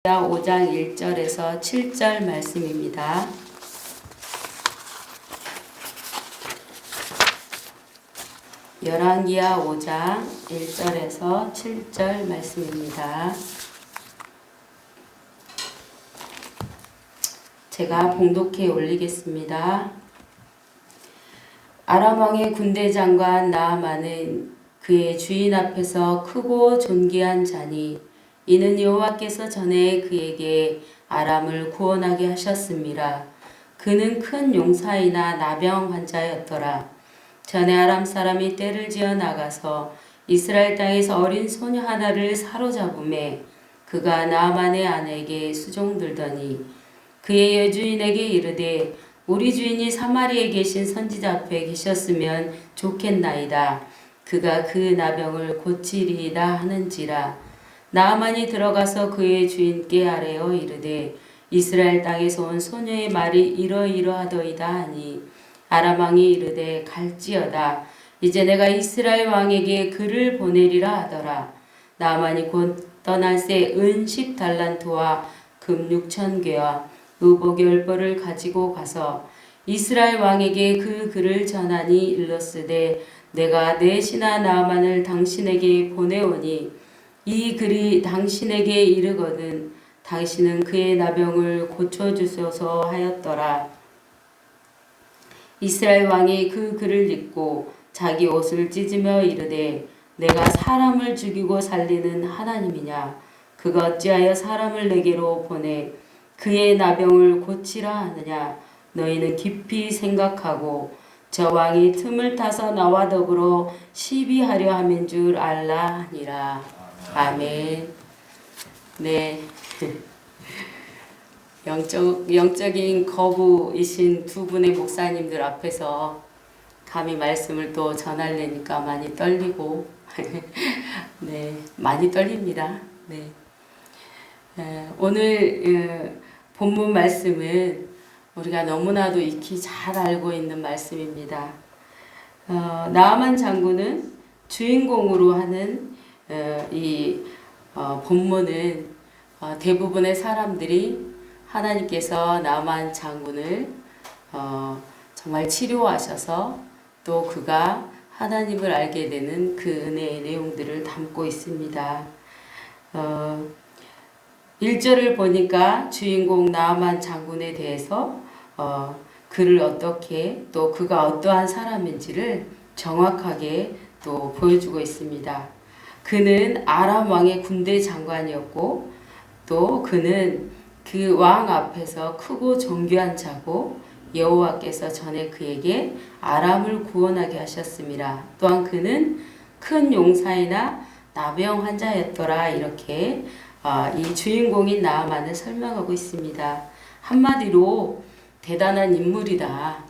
5장 1절에서 7절 말씀입니다. 열왕기하 5장 1절에서 7절 말씀입니다. 제가 봉독해 올리겠습니다. 아람 왕의 군대 장관 나아만은 그의 주인 앞에서 크고 존귀한 자니 이는 여호와께서 전에 그에게 아람을 구원하게 하셨음이라. 그는 큰 용사이나 나병 환자였더라. 전에 아람 사람이 떼를 지어 나가서 이스라엘 땅에서 어린 소녀 하나를 사로잡음에 그가 나아만의 아내에게 수종들더니 그의 여주인에게 이르되 우리 주인이 사마리에 계신 선지자 앞에 계셨으면 좋겠나이다. 그가 그 나병을 고치리이다 하는지라. 나아만이 들어가서 그의 주인께 아뢰어 이르되 이스라엘 땅에서 온 소녀의 말이 이러이러하더이다 하니 아람 왕이 이르되 갈지어다. 이제 내가 이스라엘 왕에게 그를 보내리라 하더라. 나아만이 곧 떠날 새 은 10달란트와 금 6,000개와 의복 10벌을 가지고 가서 이스라엘 왕에게 그 글을 전하니 일렀으되 내가 내 신하 나아만을 당신에게 보내오니 이 글이 당신에게 이르거든 당신은 그의 나병을 고쳐주소서 하였더라. 이스라엘 왕이 그 글을 읽고 자기 옷을 찢으며 이르되 내가 사람을 죽이고 살리는 하나님이냐. 그가 어찌하여 사람을 내게로 보내 그의 나병을 고치라 하느냐. 너희는 깊이 생각하고 저 왕이 틈을 타서 나와 더불어 시비하려 함인 줄 알라 하니라. 아멘. 네. 영적인 거부이신 두 분의 목사님들 앞에서 감히 말씀을 또 전하려니까 많이 떨리고, 네, 많이 떨립니다. 네. 오늘 본문 말씀은 우리가 너무나도 익히 잘 알고 있는 말씀입니다. 나아만 장군은 주인공으로 하는 이 본문은 대부분의 사람들이 하나님께서 나아만 장군을 정말 치료하셔서 또 그가 하나님을 알게 되는 그 은혜의 내용들을 담고 있습니다. 1절을 보니까 주인공 나아만 장군에 대해서 그를 어떻게 또 그가 어떠한 사람인지를 정확하게 또 보여주고 있습니다. 그는 아람 왕의 군대 장관이었고 또 그는 그 왕 앞에서 크고 존귀한 자고 여호와께서 전에 그에게 아람을 구원하게 하셨습니다. 또한 그는 큰 용사이나 나병 환자였더라. 이렇게 이 주인공인 나아만을 설명하고 있습니다. 한마디로 대단한 인물이다.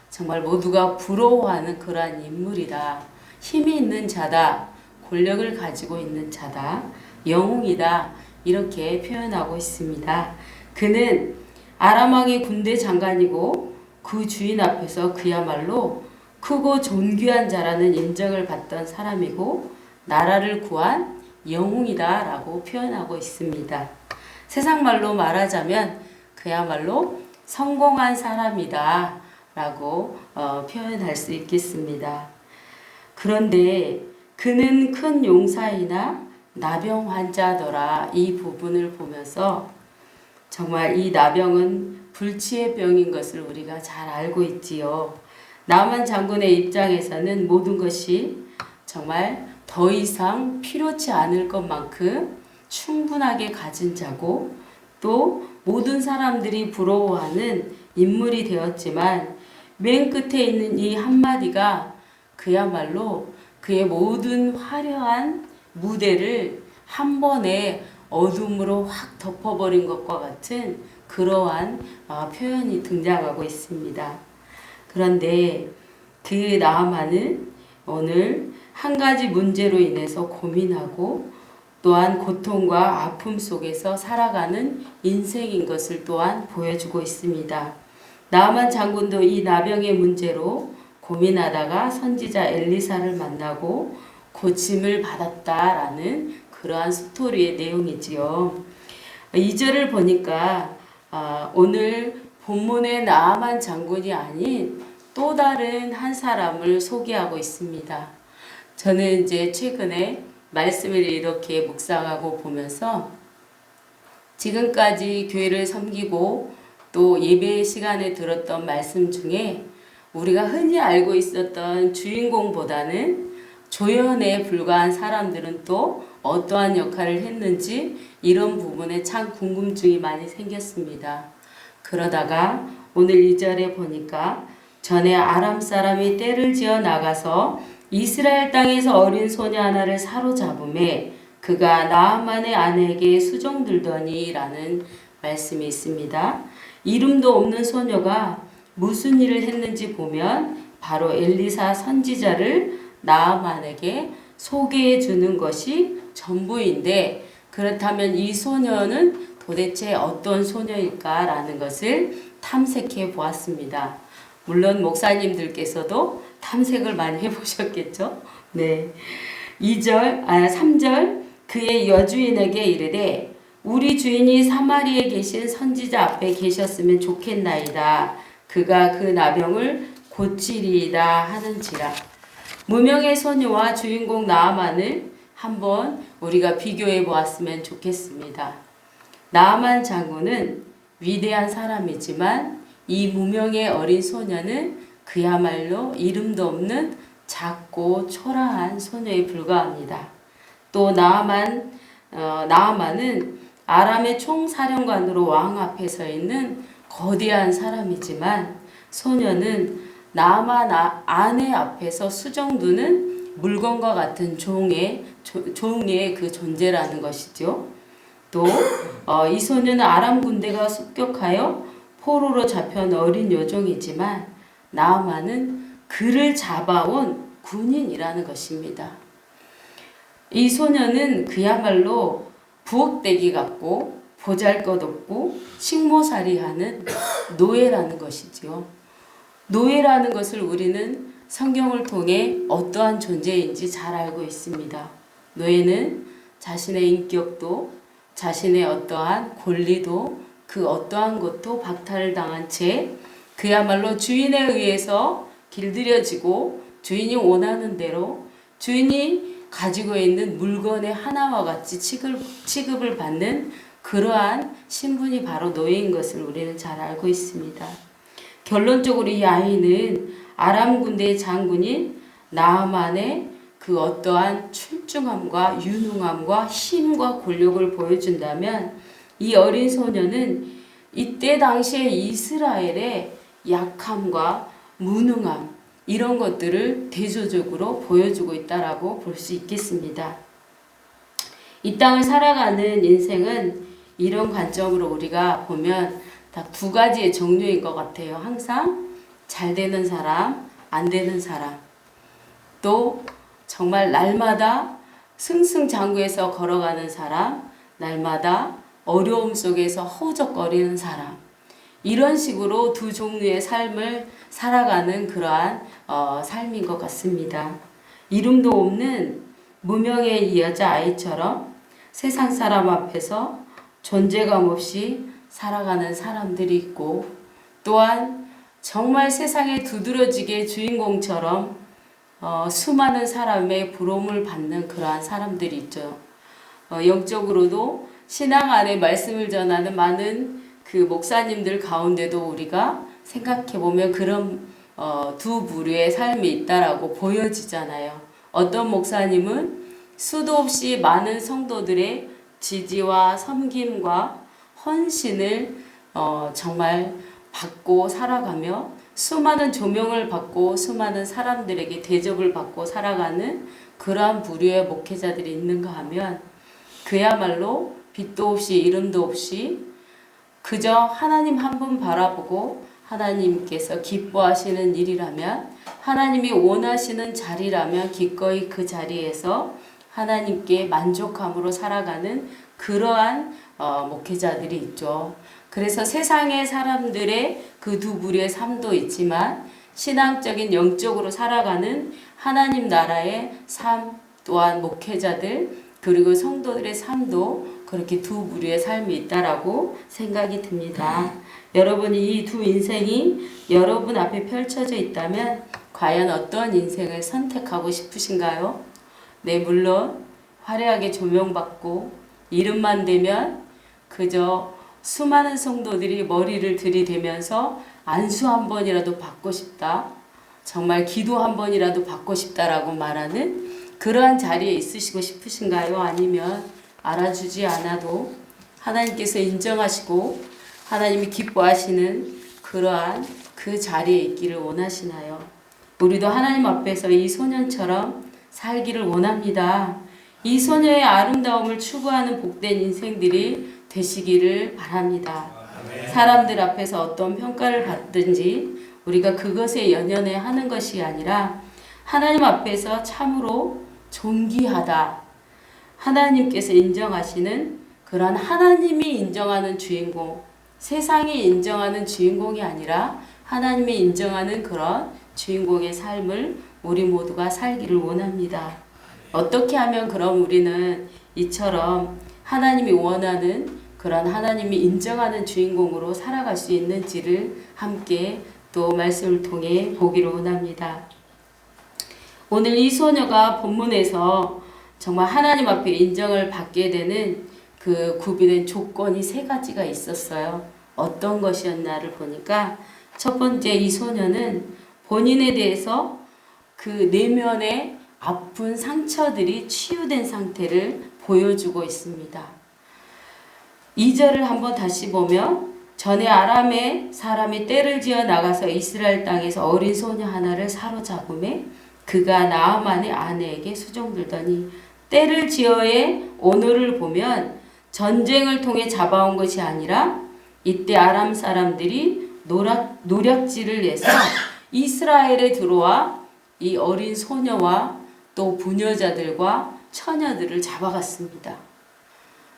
정말 모두가 부러워하는 그러한 인물이다. 힘이 있는 자다. 권력을 가지고 있는 자다. 영웅이다. 이렇게 표현하고 있습니다. 그는 아람 왕의 군대 장관이고 그 주인 앞에서 그야말로 크고 존귀한 자라는 인정을 받던 사람이고 나라를 구한 영웅이다 라고 표현하고 있습니다. 세상 말로 말하자면 그야말로 성공한 사람이다 라고 표현할 수 있겠습니다. 그런데 그는 큰 용사이나 나병 환자더라. 이 부분을 보면서 정말 이 나병은 불치의 병인 것을 우리가 잘 알고 있지요. 나아만 장군의 입장에서는 모든 것이 정말 더 이상 필요치 않을 것만큼 충분하게 가진 자고 또 모든 사람들이 부러워하는 인물이 되었지만 맨 끝에 있는 이 한마디가 그야말로 그의 모든 화려한 무대를 한 번에 어둠으로 확 덮어버린 것과 같은 그러한 표현이 등장하고 있습니다. 그런데 그 나아만은 오늘 한 가지 문제로 인해서 고민하고 또한 고통과 아픔 속에서 살아가는 인생인 것을 또한 보여주고 있습니다. 나아만 장군도 이 나병의 문제로 고민하다가 선지자 엘리사를 만나고 고침을 받았다라는 그러한 스토리의 내용이지요. 2절을 보니까 오늘 본문의 나아만 장군이 아닌 또 다른 한 사람을 소개하고 있습니다. 저는 이제 최근에 말씀을 이렇게 묵상하고 보면서 지금까지 교회를 섬기고 또 예배 시간에 들었던 말씀 중에 우리가 흔히 알고 있었던 주인공보다는 조연에 불과한 사람들은 또 어떠한 역할을 했는지 이런 부분에 참 궁금증이 많이 생겼습니다. 그러다가 오늘 2절에 보니까 전에 아람 사람이 떼를 지어 나가서 이스라엘 땅에서 어린 소녀 하나를 사로잡음에 그가 나아만의 아내에게 수종들더니 라는 말씀이 있습니다. 이름도 없는 소녀가 무슨 일을 했는지 보면 바로 엘리사 선지자를 나아만에게 소개해 주는 것이 전부인데, 그렇다면 이 소녀는 도대체 어떤 소녀일까라는 것을 탐색해 보았습니다. 물론 목사님들께서도 탐색을 많이 해보셨겠죠. 네. 3절 그의 여주인에게 이르되 우리 주인이 사마리에 계신 선지자 앞에 계셨으면 좋겠나이다. 그가 그 나병을 고치리이다 하는지라. 무명의 소녀와 주인공 나아만을 한번 우리가 비교해 보았으면 좋겠습니다. 나아만 장군은 위대한 사람이지만 이 무명의 어린 소녀는 그야말로 이름도 없는 작고 초라한 소녀에 불과합니다. 또 나아만은 아람의 총사령관으로 왕 앞에 서 있는 거대한 사람이지만 소녀는 나아만 아내 앞에서 수정두는 물건과 같은 종의 그 존재라는 것이죠. 또 이 소녀는 아람 군대가 습격하여 포로로 잡혀온 어린 여종이지만 나아만은 그를 잡아온 군인이라는 것입니다. 이 소녀는 그야말로 부엌대기 같고 보잘것없고 식모살이하는 노예라는 것이죠. 노예라는 것을 우리는 성경을 통해 어떠한 존재인지 잘 알고 있습니다. 노예는 자신의 인격도 자신의 어떠한 권리도 그 어떠한 것도 박탈을 당한 채 그야말로 주인에 의해서 길들여지고 주인이 원하는 대로 주인이 가지고 있는 물건의 하나와 같이 취급을 받는 그러한 신분이 바로 노예인 것을 우리는 잘 알고 있습니다. 결론적으로 이 아이는 아람 군대의 장군인 나아만의 그 어떠한 출중함과 유능함과 힘과 권력을 보여준다면 이 어린 소녀는 이때 당시에 이스라엘의 약함과 무능함 이런 것들을 대조적으로 보여주고 있다라고 볼 수 있겠습니다. 이 땅을 살아가는 인생은 이런 관점으로 우리가 보면 다 두 가지의 종류인 것 같아요. 항상 잘 되는 사람, 안 되는 사람. 또 정말 날마다 승승장구해서 걸어가는 사람, 날마다 어려움 속에서 허우적거리는 사람. 이런 식으로 두 종류의 삶을 살아가는 그러한 삶인 것 같습니다. 이름도 없는 무명의 이 여자아이처럼 세상 사람 앞에서 존재감 없이 살아가는 사람들이 있고, 또한 정말 세상에 두드러지게 주인공처럼 수많은 사람의 부러움을 받는 그러한 사람들이 있죠. 영적으로도 신앙 안에 말씀을 전하는 많은 그 목사님들 가운데도 우리가 생각해보면 그런 두 부류의 삶이 있다라고 보여지잖아요. 어떤 목사님은 수도 없이 많은 성도들의 지지와 섬김과 헌신을 정말 받고 살아가며 수많은 조명을 받고 수많은 사람들에게 대접을 받고 살아가는 그러한 부류의 목회자들이 있는가 하면 그야말로 빛도 없이 이름도 없이 그저 하나님 한 분 바라보고 하나님께서 기뻐하시는 일이라면 하나님이 원하시는 자리라면 기꺼이 그 자리에서 하나님께 만족함으로 살아가는 그러한 목회자들이 있죠. 그래서 세상의 사람들의 그 두 부류의 삶도 있지만 신앙적인 영적으로 살아가는 하나님 나라의 삶 또한 목회자들 그리고 성도들의 삶도 그렇게 두 부류의 삶이 있다라고 생각이 듭니다. 여러분이 이 두 인생이 여러분 앞에 펼쳐져 있다면 과연 어떤 인생을 선택하고 싶으신가요? 네, 물론 화려하게 조명받고 이름만 되면 그저 수많은 성도들이 머리를 들이대면서 안수 한 번이라도 받고 싶다. 정말 기도 한 번이라도 받고 싶다라고 말하는 그러한 자리에 있으시고 싶으신가요? 아니면 알아주지 않아도 하나님께서 인정하시고 하나님이 기뻐하시는 그러한 그 자리에 있기를 원하시나요? 우리도 하나님 앞에서 이 소년처럼 살기를 원합니다. 이 소녀의 아름다움을 추구하는 복된 인생들이 되시기를 바랍니다. 사람들 앞에서 어떤 평가를 받든지 우리가 그것에 연연해 하는 것이 아니라 하나님 앞에서 참으로 존귀하다. 하나님께서 인정하시는 그런 하나님이 인정하는 주인공, 세상이 인정하는 주인공이 아니라 하나님이 인정하는 그런 주인공의 삶을 우리 모두가 살기를 원합니다. 어떻게 하면 그럼 우리는 이처럼 하나님이 원하는 그런 하나님이 인정하는 주인공으로 살아갈 수 있는지를 함께 또 말씀을 통해 보기를 원합니다. 오늘 이 소녀가 본문에서 정말 하나님 앞에 인정을 받게 되는 그 구비된 조건이 세 가지가 있었어요. 어떤 것이었나를 보니까 첫 번째, 이 소녀는 본인에 대해서 그 내면의 아픈 상처들이 치유된 상태를 보여주고 있습니다. 2절을 한번 다시 보면 전에 아람의 사람이 떼를 지어 나가서 이스라엘 땅에서 어린 소녀 하나를 사로잡음에 그가 나아만의 아내에게 수종들더니, 떼를 지어의 오늘을 보면 전쟁을 통해 잡아온 것이 아니라 이때 아람 사람들이 노략질을 해서 이스라엘에 들어와 이 어린 소녀와 또 부녀자들과 처녀들을 잡아갔습니다.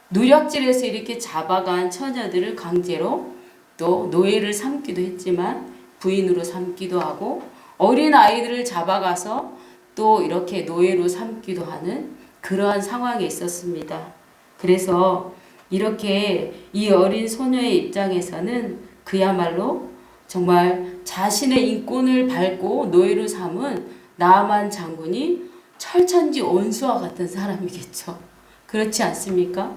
노략질에서 이렇게 잡아간 처녀들을 강제로 또 노예를 삼기도 했지만 부인으로 삼기도 하고, 어린 아이들을 잡아가서 또 이렇게 노예로 삼기도 하는 그러한 상황에 있었습니다. 그래서 이렇게 이 어린 소녀의 입장에서는 그야말로 정말 자신의 인권을 밟고 노예로 삼은 나아만 장군이 철천지 원수와 같은 사람이겠죠. 그렇지 않습니까?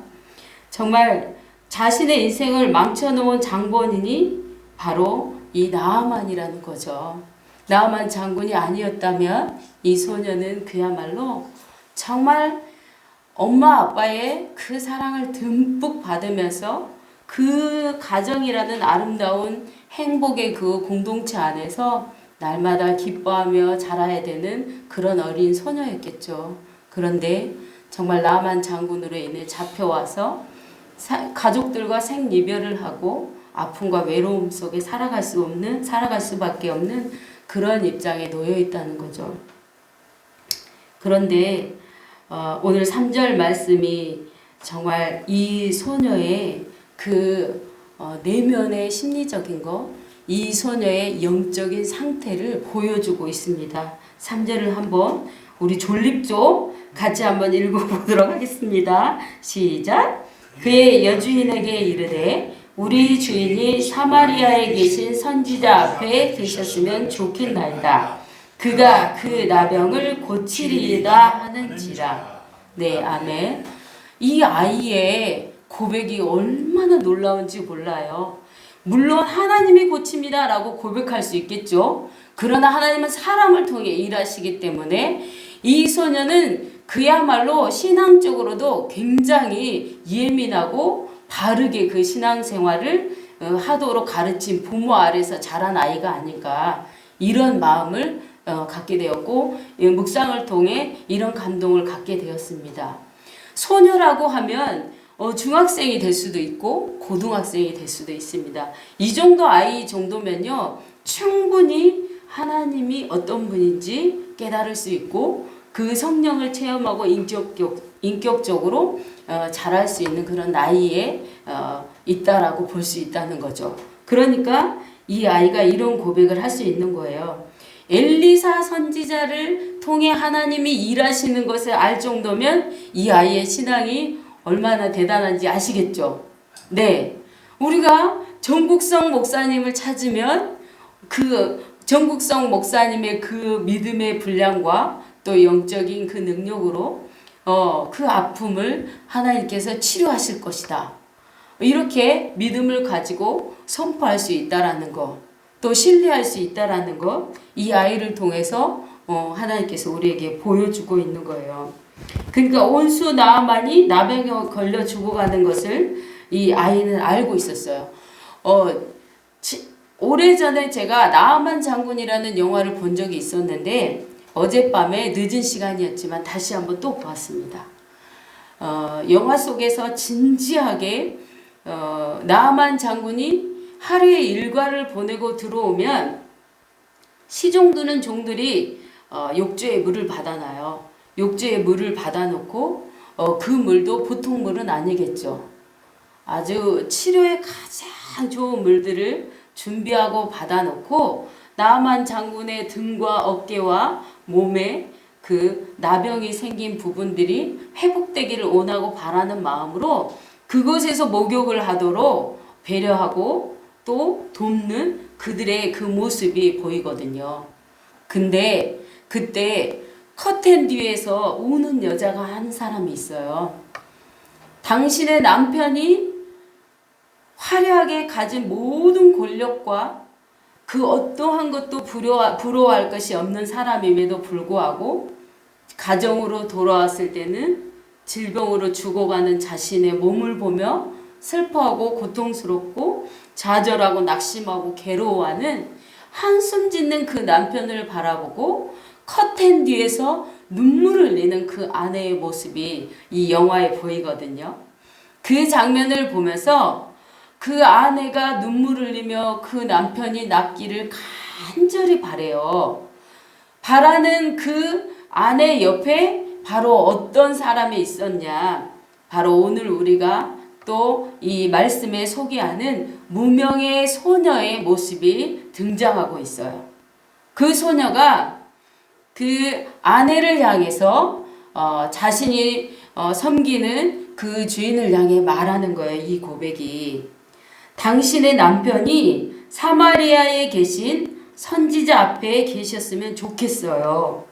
정말 자신의 인생을 망쳐놓은 장본인이 바로 이 나아만이라는 거죠. 나아만 장군이 아니었다면 이 소녀는 그야말로 정말 엄마 아빠의 그 사랑을 듬뿍 받으면서 그 가정이라는 아름다운 행복의 그 공동체 안에서 날마다 기뻐하며 자라야 되는 그런 어린 소녀였겠죠. 그런데 정말 나아만 장군으로 인해 잡혀와서 가족들과 생이별을 하고 아픔과 외로움 속에 살아갈 수밖에 없는 그런 입장에 놓여 있다는 거죠. 그런데 오늘 3절 말씀이 정말 이 소녀의 그 내면의 심리적인 것, 이 소녀의 영적인 상태를 보여주고 있습니다. 3절을 한번 우리 존립조 같이 한번 읽어보도록 하겠습니다. 시작. 그의 여주인에게 이르되 우리 주인이 사마리아에 계신 선지자 앞에 계셨으면 좋겠나이다. 그가 그 나병을 고치리이다 하는지라. 네, 아멘. 이 아이의 고백이 얼마나 놀라운지 몰라요. 물론 하나님이 고칩니다 라고 고백할 수 있겠죠. 그러나 하나님은 사람을 통해 일하시기 때문에 이 소녀는 그야말로 신앙적으로도 굉장히 예민하고 바르게 그 신앙생활을 하도록 가르친 부모 아래서 자란 아이가 아닌가, 이런 마음을 갖게 되었고 묵상을 통해 이런 감동을 갖게 되었습니다. 소녀라고 하면 중학생이 될 수도 있고 고등학생이 될 수도 있습니다. 이 정도 아이 정도면요 충분히 하나님이 어떤 분인지 깨달을 수 있고 그 성령을 체험하고 인격적으로 자랄 수 있는 그런 나이에 있다라고 볼 수 있다는 거죠. 그러니까 이 아이가 이런 고백을 할 수 있는 거예요. 엘리사 선지자를 통해 하나님이 일하시는 것을 알 정도면 이 아이의 신앙이 얼마나 대단한지 아시겠죠? 네. 우리가 정국성 목사님을 찾으면 그 정국성 목사님의 그 믿음의 분량과 또 영적인 그 능력으로 그 아픔을 하나님께서 치료하실 것이다. 이렇게 믿음을 가지고 선포할 수 있다라는 것, 또 신뢰할 수 있다라는 것, 이 아이를 통해서 하나님께서 우리에게 보여주고 있는 거예요. 그러니까 온수 나아만이 나병에 걸려 죽어가는 것을 이 아이는 알고 있었어요. 오래전에 제가 나아만 장군이라는 영화를 본 적이 있었는데 어젯밤에 늦은 시간이었지만 다시 한번 또 보았습니다. 영화 속에서 진지하게 나아만 장군이 하루에 일과를 보내고 들어오면 시종드는 종들이 욕조에 물을 받아놔요. 욕조에 물을 받아놓고 그 물도 보통 물은 아니겠죠. 아주 치료에 가장 좋은 물들을 준비하고 받아놓고 나아만 장군의 등과 어깨와 몸에 그 나병이 생긴 부분들이 회복되기를 원하고 바라는 마음으로 그곳에서 목욕을 하도록 배려하고 또 돕는 그들의 그 모습이 보이거든요. 근데 그때 커튼 뒤에서 우는 여자가 한 사람이 있어요. 당신의 남편이 화려하게 가진 모든 권력과 그 어떠한 것도 부러워할 것이 없는 사람임에도 불구하고 가정으로 돌아왔을 때는 질병으로 죽어가는 자신의 몸을 보며 슬퍼하고 고통스럽고 좌절하고 낙심하고 괴로워하는 한숨 짓는 그 남편을 바라보고 커튼 뒤에서 눈물을 흘리는 그 아내의 모습이 이 영화에 보이거든요. 그 장면을 보면서 그 아내가 눈물을 흘리며 그 남편이 낫기를 간절히 바래요. 바라는 그 아내 옆에 바로 어떤 사람이 있었냐? 바로 오늘 우리가 또 이 말씀에 소개하는 무명의 소녀의 모습이 등장하고 있어요. 그 소녀가 그 아내를 향해서 자신이 섬기는 그 주인을 향해 말하는 거예요. 이 고백이. 당신의 남편이 사마리아에 계신 선지자 앞에 계셨으면 좋겠어요.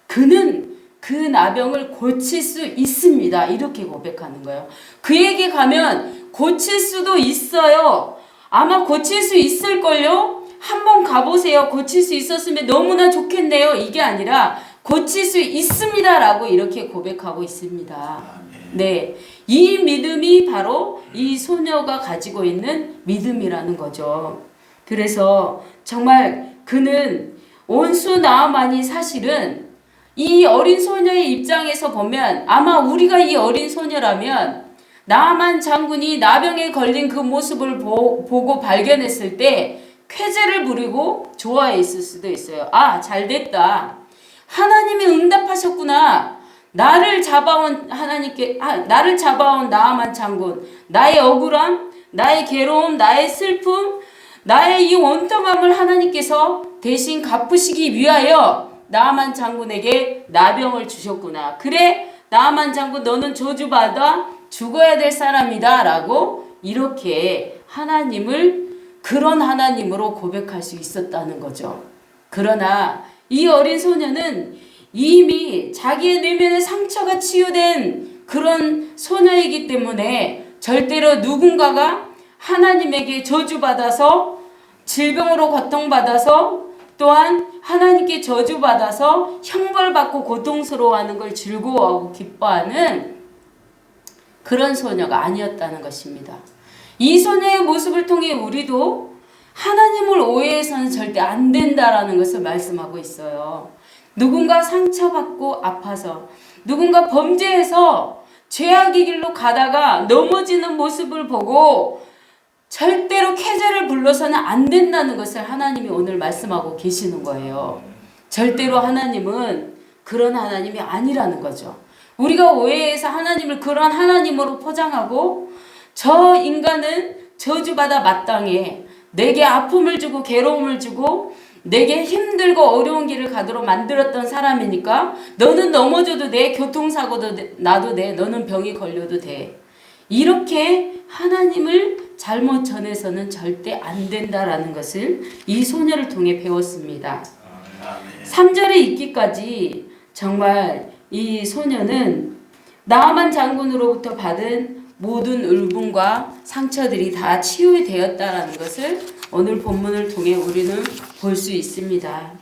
그는 그 나병을 고칠 수 있습니다. 이렇게 고백하는 거예요. 그에게 가면 고칠 수도 있어요. 아마 고칠 수 있을걸요? 한번 가보세요. 고칠 수 있었으면 너무나 좋겠네요. 이게 아니라 고칠 수 있습니다. 라고 이렇게 고백하고 있습니다. 네. 이 믿음이 바로 이 소녀가 가지고 있는 믿음이라는 거죠. 그래서 정말 그는 온수 나아만이 사실은 이 어린 소녀의 입장에서 보면 아마 우리가 이 어린 소녀라면 나아만 장군이 나병에 걸린 그 모습을 보고 발견했을 때 쾌재를 부리고 좋아했을 수도 있어요. 아, 잘됐다. 하나님이 응답하셨구나. 나를 잡아온 나아만 장군, 나의 억울함, 나의 괴로움, 나의 슬픔, 나의 이 원통함을 하나님께서 대신 갚으시기 위하여 나아만 장군에게 나병을 주셨구나. 그래, 나아만 장군 너는 저주받아 죽어야 될 사람이다 라고 이렇게 하나님을 그런 하나님으로 고백할 수 있었다는 거죠. 그러나 이 어린 소녀는 이미 자기의 내면의 상처가 치유된 그런 소녀이기 때문에 절대로 누군가가 하나님에게 저주받아서 질병으로 고통받아서 또한 하나님께 저주받아서 형벌받고 고통스러워하는 걸 즐거워하고 기뻐하는 그런 소녀가 아니었다는 것입니다. 이 소녀의 모습을 통해 우리도 하나님을 오해해서는 절대 안 된다라는 것을 말씀하고 있어요. 누군가 상처받고 아파서 누군가 범죄해서 죄악의 길로 가다가 넘어지는 모습을 보고 절대로 쾌재를 불러서는 안 된다는 것을 하나님이 오늘 말씀하고 계시는 거예요. 절대로 하나님은 그런 하나님이 아니라는 거죠. 우리가 오해해서 하나님을 그런 하나님으로 포장하고 저 인간은 저주받아 마땅해 내게 아픔을 주고 괴로움을 주고 내게 힘들고 어려운 길을 가도록 만들었던 사람이니까 너는 넘어져도 돼. 교통사고도 나도 돼. 너는 병이 걸려도 돼. 이렇게 하나님을 잘못 전해서는 절대 안 된다라는 것을 이 소녀를 통해 배웠습니다. 3절에 있기까지 정말 이 소녀는 나아만 장군으로부터 받은 모든 울분과 상처들이 다 치유되었다라는 것을 오늘 본문을 통해 우리는 볼 수 있습니다.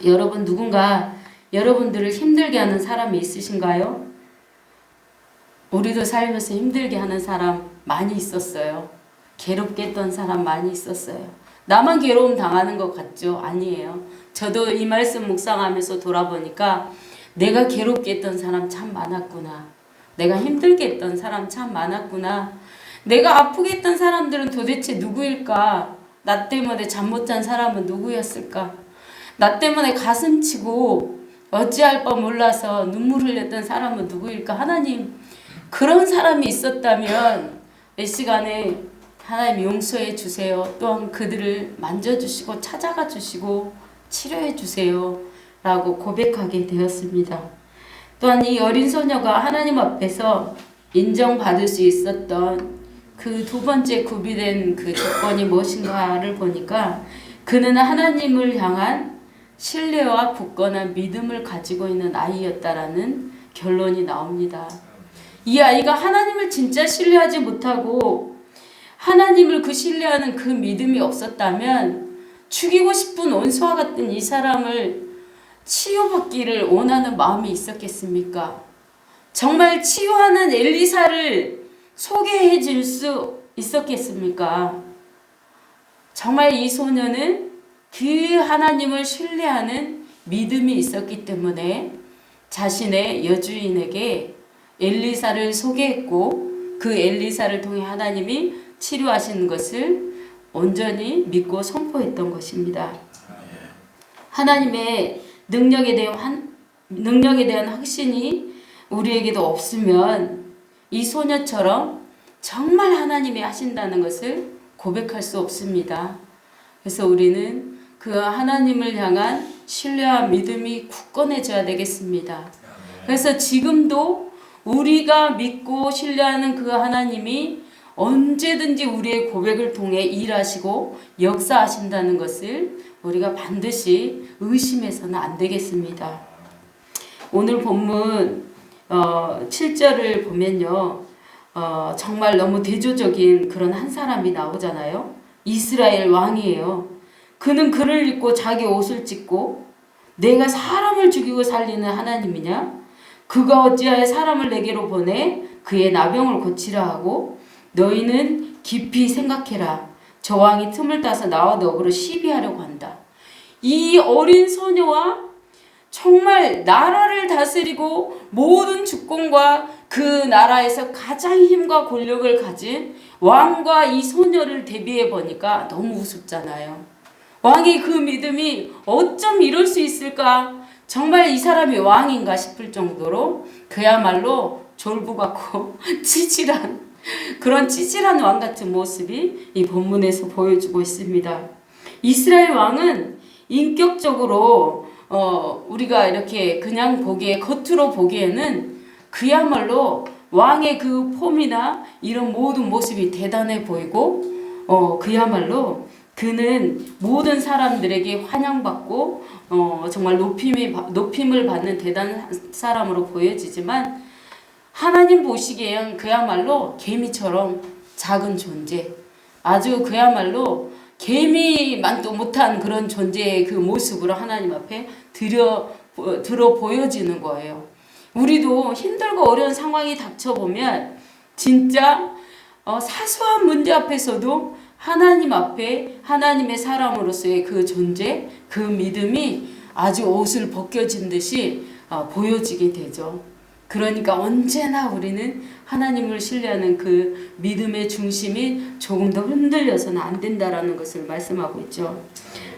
여러분, 누군가 여러분들을 힘들게 하는 사람이 있으신가요? 우리도 살면서 힘들게 하는 사람 많이 있었어요. 괴롭게 했던 사람 많이 있었어요. 나만 괴로움 당하는 것 같죠? 아니에요. 저도 이 말씀 묵상하면서 돌아보니까 내가 괴롭게 했던 사람 참 많았구나. 내가 힘들게 했던 사람 참 많았구나. 내가 아프게 했던 사람들은 도대체 누구일까? 나 때문에 잠 못 잔 사람은 누구였을까? 나 때문에 가슴 치고 어찌할 바 몰라서 눈물 흘렸던 사람은 누구일까? 하나님, 그런 사람이 있었다면 이 시간에 하나님 용서해 주세요. 또한 그들을 만져주시고 찾아가 주시고 치료해 주세요. 라고 고백하게 되었습니다. 또한 이 어린 소녀가 하나님 앞에서 인정받을 수 있었던 그 두 번째 구비된 그 조건이 무엇인가를 보니까 그는 하나님을 향한 신뢰와 굳건한 믿음을 가지고 있는 아이였다라는 결론이 나옵니다. 이 아이가 하나님을 진짜 신뢰하지 못하고 하나님을 그 신뢰하는 그 믿음이 없었다면 죽이고 싶은 원수와 같은 이 사람을 치유받기를 원하는 마음이 있었겠습니까? 정말 치유하는 엘리사를 소개해 줄 수 있었겠습니까? 정말 이 소녀는 그 하나님을 신뢰하는 믿음이 있었기 때문에 자신의 여주인에게 엘리사를 소개했고 그 엘리사를 통해 하나님이 치료하시는 것을 온전히 믿고 선포했던 것입니다. 하나님의 능력에 대한 확신이 우리에게도 없으면 이 소녀처럼 정말 하나님이 하신다는 것을 고백할 수 없습니다. 그래서 우리는 그 하나님을 향한 신뢰와 믿음이 굳건해져야 되겠습니다. 그래서 지금도 우리가 믿고 신뢰하는 그 하나님이 언제든지 우리의 고백을 통해 일하시고 역사하신다는 것을 우리가 반드시 의심해서는 안 되겠습니다. 오늘 본문 7절을 보면요. 정말 너무 대조적인 그런 한 사람이 나오잖아요. 이스라엘 왕이에요. 그는 글을 읽고 자기 옷을 찢고 내가 사람을 죽이고 살리는 하나님이냐? 그가 어찌하여 사람을 내게로 보내 그의 나병을 고치라 하고 너희는 깊이 생각해라. 저 왕이 틈을 따서 나와 너그로 시비하려고 한다. 이 어린 소녀와 정말 나라를 다스리고 모든 주권과 그 나라에서 가장 힘과 권력을 가진 왕과 이 소녀를 대비해 보니까 너무 우습잖아요. 왕의 그 믿음이 어쩜 이럴 수 있을까? 정말 이 사람이 왕인가 싶을 정도로 그야말로 졸부같고 찌질한 그런 찌질한 왕 같은 모습이 이 본문에서 보여주고 있습니다. 이스라엘 왕은 인격적으로 우리가 이렇게 그냥 겉으로 보기에는 그야말로 왕의 그 폼이나 이런 모든 모습이 대단해 보이고 그야말로 그는 모든 사람들에게 환영받고 정말 높임을 받는 대단한 사람으로 보여지지만 하나님 보시기에는 그야말로 개미처럼 작은 존재, 아주 그야말로 개미만도 못한 그런 존재의 그 모습으로 하나님 앞에 들어 보여지는 거예요. 우리도 힘들고 어려운 상황이 닥쳐보면 진짜 사소한 문제 앞에서도 하나님 앞에 하나님의 사람으로서의 그 존재, 그 믿음이 아주 옷을 벗겨진 듯이 보여지게 되죠. 그러니까 언제나 우리는 하나님을 신뢰하는 그 믿음의 중심이 조금 더 흔들려서는 안 된다라는 것을 말씀하고 있죠.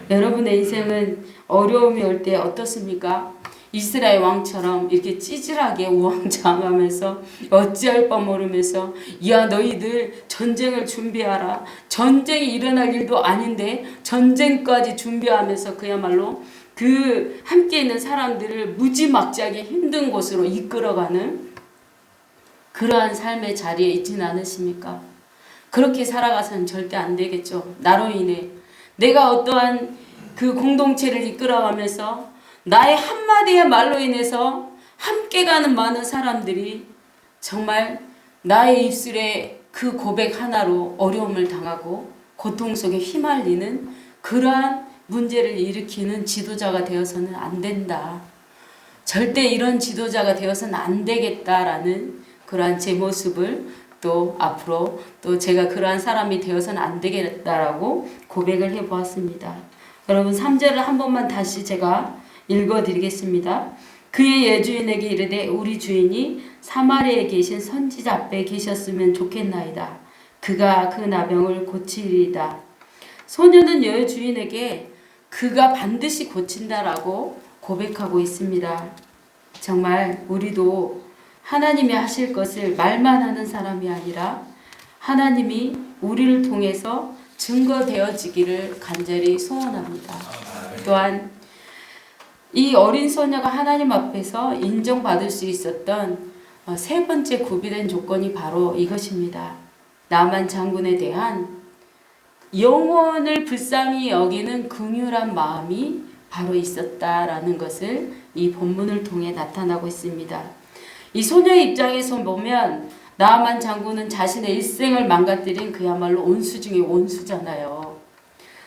여러분의 인생은 어려움이 올 때 어떻습니까? 이스라엘 왕처럼 이렇게 찌질하게 우왕좌왕하면서 어찌할 바 모르면서 야 너희들 전쟁을 준비하라. 전쟁이 일어날 일도 아닌데 전쟁까지 준비하면서 그야말로 그 함께 있는 사람들을 무지막지하게 힘든 곳으로 이끌어가는 그러한 삶의 자리에 있지는 않으십니까? 그렇게 살아가서는 절대 안 되겠죠. 나로 인해 내가 어떠한 그 공동체를 이끌어가면서 나의 한마디의 말로 인해서 함께 가는 많은 사람들이 정말 나의 입술에 그 고백 하나로 어려움을 당하고 고통 속에 휘말리는 그러한 문제를 일으키는 지도자가 되어서는 안 된다. 절대 이런 지도자가 되어서는 안 되겠다라는 그러한 제 모습을 또 앞으로 또 제가 그러한 사람이 되어서는 안 되겠다라고 고백을 해보았습니다. 여러분 3절을 한 번만 다시 제가 읽어드리겠습니다. 그의 예주인에게 이르되 우리 주인이 사마리아에 계신 선지자 앞에 계셨으면 좋겠나이다. 그가 그 나병을 고치리이다. 소녀는 여주인에게 그가 반드시 고친다라고 고백하고 있습니다. 정말 우리도 하나님이 하실 것을 말만 하는 사람이 아니라 하나님이 우리를 통해서 증거되어지기를 간절히 소원합니다. 또한 이 어린 소녀가 하나님 앞에서 인정받을 수 있었던 세 번째 구비된 조건이 바로 이것입니다. 나만 장군에 대한 영혼을 불쌍히 여기는 긍휼한 마음이 바로 있었다라는 것을 이 본문을 통해 나타나고 있습니다. 이 소녀의 입장에서 보면 나아만 장군은 자신의 일생을 망가뜨린 그야말로 온수 중에 온수잖아요.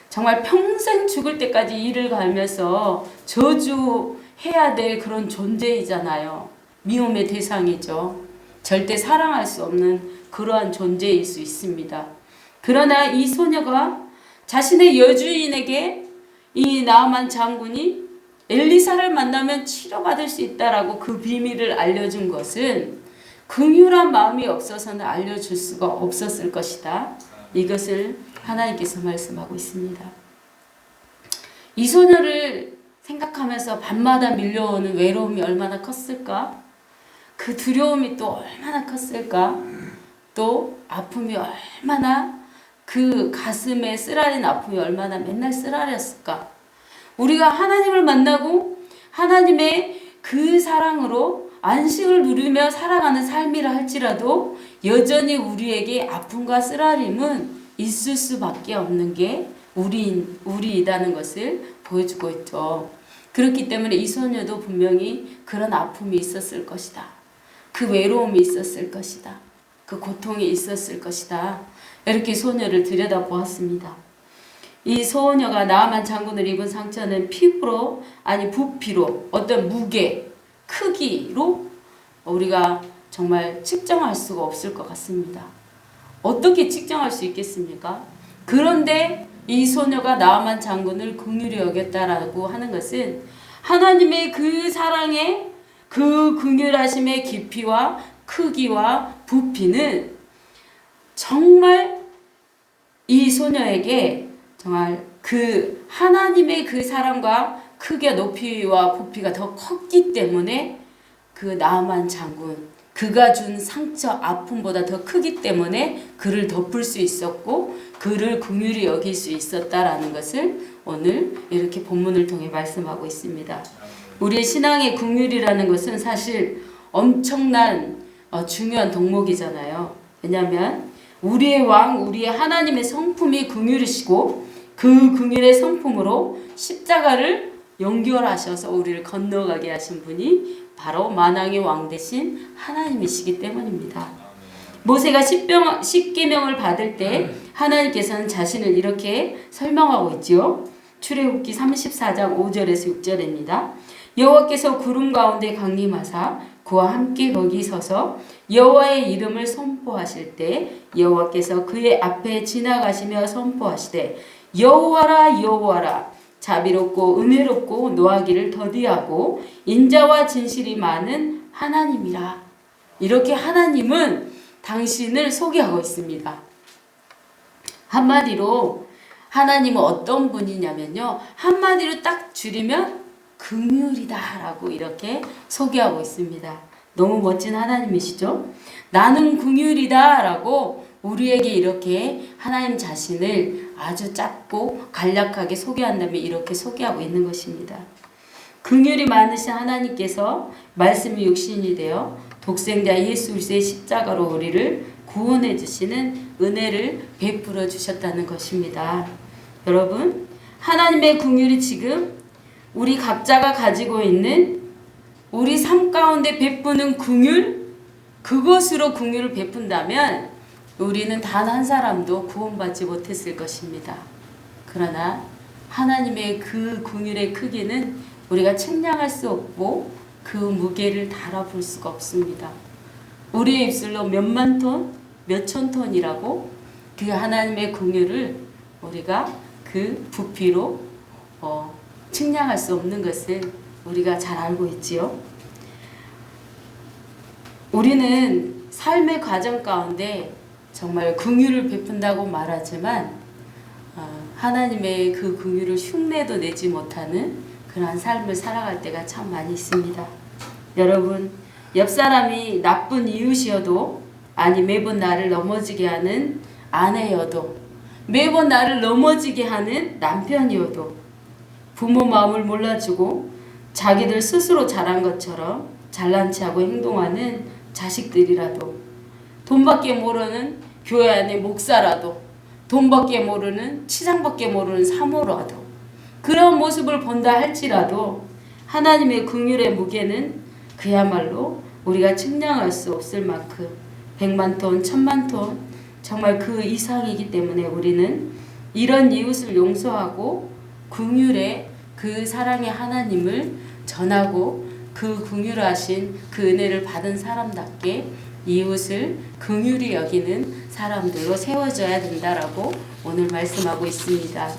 정말 평생 죽을 때까지 이를 갈면서 저주해야 될 그런 존재이잖아요. 미움의 대상이죠. 절대 사랑할 수 없는 그러한 존재일 수 있습니다. 그러나 이 소녀가 자신의 여주인에게 이 나아만 장군이 엘리사를 만나면 치료받을 수 있다라고 그 비밀을 알려준 것은 긍휼한 마음이 없어서는 알려줄 수가 없었을 것이다. 이것을 하나님께서 말씀하고 있습니다. 이 소녀를 생각하면서 밤마다 밀려오는 외로움이 얼마나 컸을까? 그 두려움이 또 얼마나 컸을까? 또 아픔이 얼마나 그 가슴에 쓰라린 아픔이 얼마나 맨날 쓰라렸을까? 우리가 하나님을 만나고 하나님의 그 사랑으로 안식을 누리며 살아가는 삶이라 할지라도 여전히 우리에게 아픔과 쓰라림은 있을 수밖에 없는 게 우리이다는 것을 보여주고 있죠. 그렇기 때문에 이 소녀도 분명히 그런 아픔이 있었을 것이다. 그 외로움이 있었을 것이다. 그 고통이 있었을 것이다. 이렇게 소녀를 들여다보았습니다. 이 소녀가 나아만 장군을 입은 상처는 피부로 아니 부피로 어떤 무게, 크기로 우리가 정말 측정할 수가 없을 것 같습니다. 어떻게 측정할 수 있겠습니까? 그런데 이 소녀가 나아만 장군을 긍휼히 여겼다라고 하는 것은 하나님의 그 사랑의 그 긍휼하심의 깊이와 크기와 부피는 정말 이 소녀에게 정말 그 하나님의 그 사랑과 크기와 높이와 부피가 더 컸기 때문에 그 나아만 장군 그가 준 상처 아픔보다 더 크기 때문에 그를 덮을 수 있었고 그를 긍휼히 여길 수 있었다라는 것을 오늘 이렇게 본문을 통해 말씀하고 있습니다. 우리의 신앙의 긍휼이라는 것은 사실 엄청난 중요한 덕목이잖아요. 왜냐하면 우리의 왕, 우리의 하나님의 성품이 긍휼이시고 그 긍휼의 성품으로 십자가를 연결하셔서 우리를 건너가게 하신 분이 바로 만왕의 왕 되신 하나님이시기 때문입니다. 모세가 십계명을 받을 때 하나님께서는 자신을 이렇게 설명하고 있지요. 출애굽기 34장 5절에서 6절입니다. 여호와께서 구름 가운데 강림하사 그와 함께 거기 서서 여호와의 이름을 선포하실 때 여호와께서 그의 앞에 지나가시며 선포하시되 여호와라 여호와라 자비롭고 은혜롭고 노하기를 더디하고 인자와 진실이 많은 하나님이라. 이렇게 하나님은 당신을 소개하고 있습니다. 한마디로 하나님은 어떤 분이냐면요. 한마디로 딱 줄이면 그 긍휼이다라고 이렇게 소개하고 있습니다. 너무 멋진 하나님이시죠? 나는 긍휼이다라고 우리에게 이렇게 하나님 자신을 아주 짧고 간략하게 소개한 다음에 이렇게 소개하고 있는 것입니다. 긍휼이 많으신 하나님께서 말씀이 육신이 되어 독생자 예수 그리스도의 십자가로 우리를 구원해 주시는 은혜를 베풀어 주셨다는 것입니다. 여러분, 하나님의 긍휼이 지금 우리 각자가 가지고 있는 우리 삶 가운데 베푸는 긍휼, 그것으로 긍휼을 베푼다면 우리는 단 한 사람도 구원받지 못했을 것입니다. 그러나 하나님의 그 긍휼의 크기는 우리가 측량할 수 없고 그 무게를 달아볼 수가 없습니다. 우리의 입술로 몇만 톤, 몇천 톤이라고 그 하나님의 긍휼을 우리가 그 부피로 측량할 수 없는 것을 우리가 잘 알고 있지요. 우리는 삶의 과정 가운데 정말 긍휼을 베푼다고 말하지만 하나님의 그 긍휼을 흉내도 내지 못하는 그러한 삶을 살아갈 때가 참 많이 있습니다. 여러분, 옆 사람이 나쁜 이웃이어도 아니 매번 나를 넘어지게 하는 아내여도 매번 나를 넘어지게 하는 남편이어도 부모 마음을 몰라주고 자기들 스스로 잘한 것처럼 잘난 체하고 행동하는 자식들이라도 돈밖에 모르는 교회 안의 목사라도 돈밖에 모르는 치장밖에 모르는 사모라도 그런 모습을 본다 할지라도 하나님의 긍휼의 무게는 그야말로 우리가 측량할 수 없을 만큼 100만 톤, 1000만 톤 정말 그 이상이기 때문에 우리는 이런 이웃을 용서하고 긍휼의 그 사랑의 하나님을 전하고 그 긍휼하신 그 은혜를 받은 사람답게 이웃을 긍휼히 여기는 사람들로 세워져야 된다라고 오늘 말씀하고 있습니다.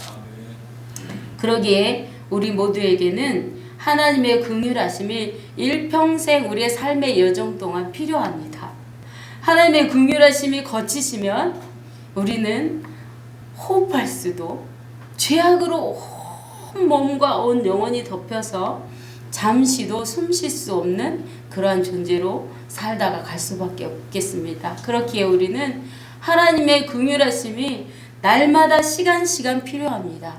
그러기에 우리 모두에게는 하나님의 긍휼하심이 일평생 우리의 삶의 여정 동안 필요합니다. 하나님의 긍휼하심이 거치시면 우리는 호흡할 수도 죄악으로 온 몸과 온 영혼이 덮여서 잠시도 숨 쉴 수 없는 그러한 존재로 살다가 갈 수밖에 없겠습니다. 그렇기에 우리는 하나님의 긍휼하심이 날마다 시간 필요합니다.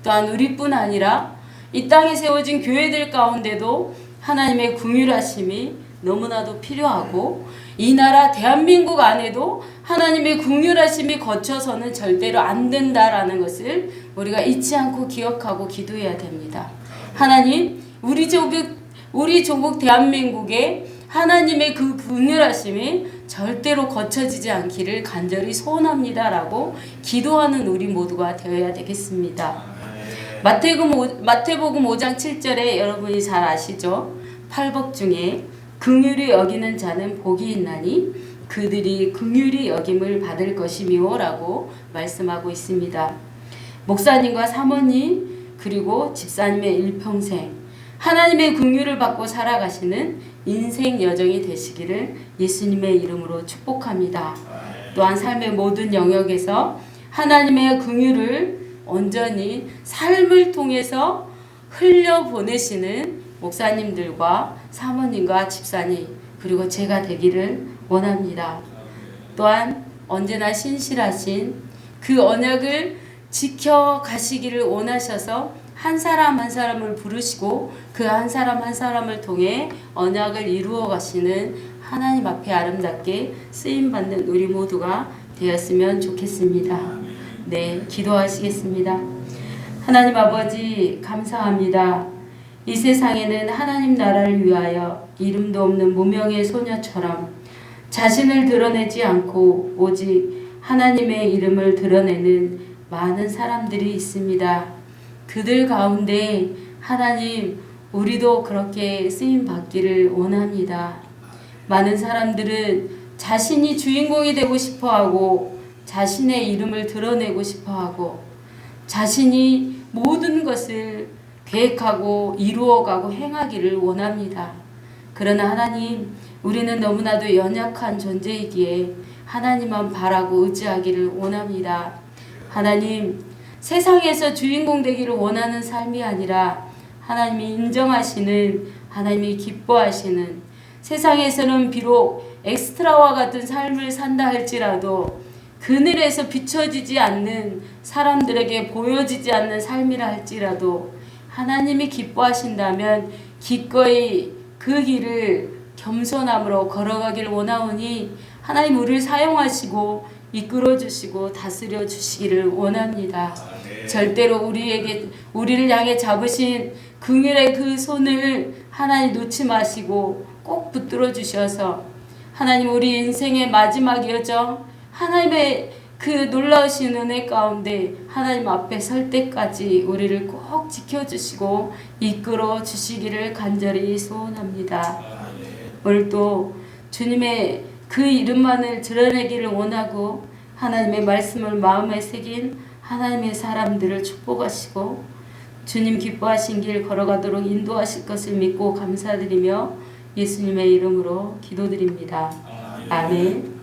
또한 우리뿐 아니라 이 땅에 세워진 교회들 가운데도 하나님의 긍휼하심이 너무나도 필요하고 이 나라 대한민국 안에도 하나님의 긍휼하심이 거쳐서는 절대로 안 된다라는 것을 우리가 잊지 않고 기억하고 기도해야 됩니다. 하나님, 우리 조국 대한민국에 하나님의 그 긍휼하심이 절대로 거쳐지지 않기를 간절히 소원합니다라고 기도하는 우리 모두가 되어야 되겠습니다. 마태복음 5장 7절에 여러분이 잘 아시죠? 팔복 중에 긍휼히 여기는 자는 복이 있나니 그들이 긍휼히 여김을 받을 것이미요 라고 말씀하고 있습니다. 목사님과 사모님 그리고 집사님의 일평생 하나님의 긍휼을 받고 살아가시는 인생 여정이 되시기를 예수님의 이름으로 축복합니다. 또한 삶의 모든 영역에서 하나님의 긍휼을 온전히 삶을 통해서 흘려보내시는 목사님들과 사모님과 집사님 그리고 제가 되기를 원합니다. 또한 언제나 신실하신 그 언약을 지켜가시기를 원하셔서 한 사람 한 사람을 부르시고 그 한 사람 한 사람을 통해 언약을 이루어 가시는 하나님 앞에 아름답게 쓰임받는 우리 모두가 되었으면 좋겠습니다. 네, 기도하시겠습니다. 하나님 아버지 감사합니다. 이 세상에는 하나님 나라를 위하여 이름도 없는 무명의 소녀처럼 자신을 드러내지 않고 오직 하나님의 이름을 드러내는 많은 사람들이 있습니다. 그들 가운데 하나님 우리도 그렇게 쓰임받기를 원합니다. 많은 사람들은 자신이 주인공이 되고 싶어하고 자신의 이름을 드러내고 싶어하고 자신이 모든 것을 계획하고 이루어가고 행하기를 원합니다. 그러나 하나님 우리는 너무나도 연약한 존재이기에 하나님만 바라고 의지하기를 원합니다. 하나님 세상에서 주인공 되기를 원하는 삶이 아니라 하나님이 인정하시는, 하나님이 기뻐하시는, 세상에서는 비록 엑스트라와 같은 삶을 산다 할지라도 그늘에서 비춰지지 않는, 사람들에게 보여지지 않는 삶이라 할지라도 하나님이 기뻐하신다면 기꺼이 그 길을 겸손함으로 걸어가길 원하오니 하나님 우리를 사용하시고 이끌어 주시고 다스려 주시기를 원합니다. 절대로 우리를 향해 잡으신 긍휼의 그 손을 하나님 놓지 마시고 꼭 붙들어 주셔서 하나님 우리 인생의 마지막 여정, 하나님의 그 놀라우신 은혜 가운데 하나님 앞에 설 때까지 우리를 꼭 지켜주시고 이끌어 주시기를 간절히 소원합니다. 오늘도 주님의 그 이름만을 드러내기를 원하고 하나님의 말씀을 마음에 새긴 하나님의 사람들을 축복하시고 주님 기뻐하신 길 걸어가도록 인도하실 것을 믿고 감사드리며 예수님의 이름으로 기도드립니다. 아멘.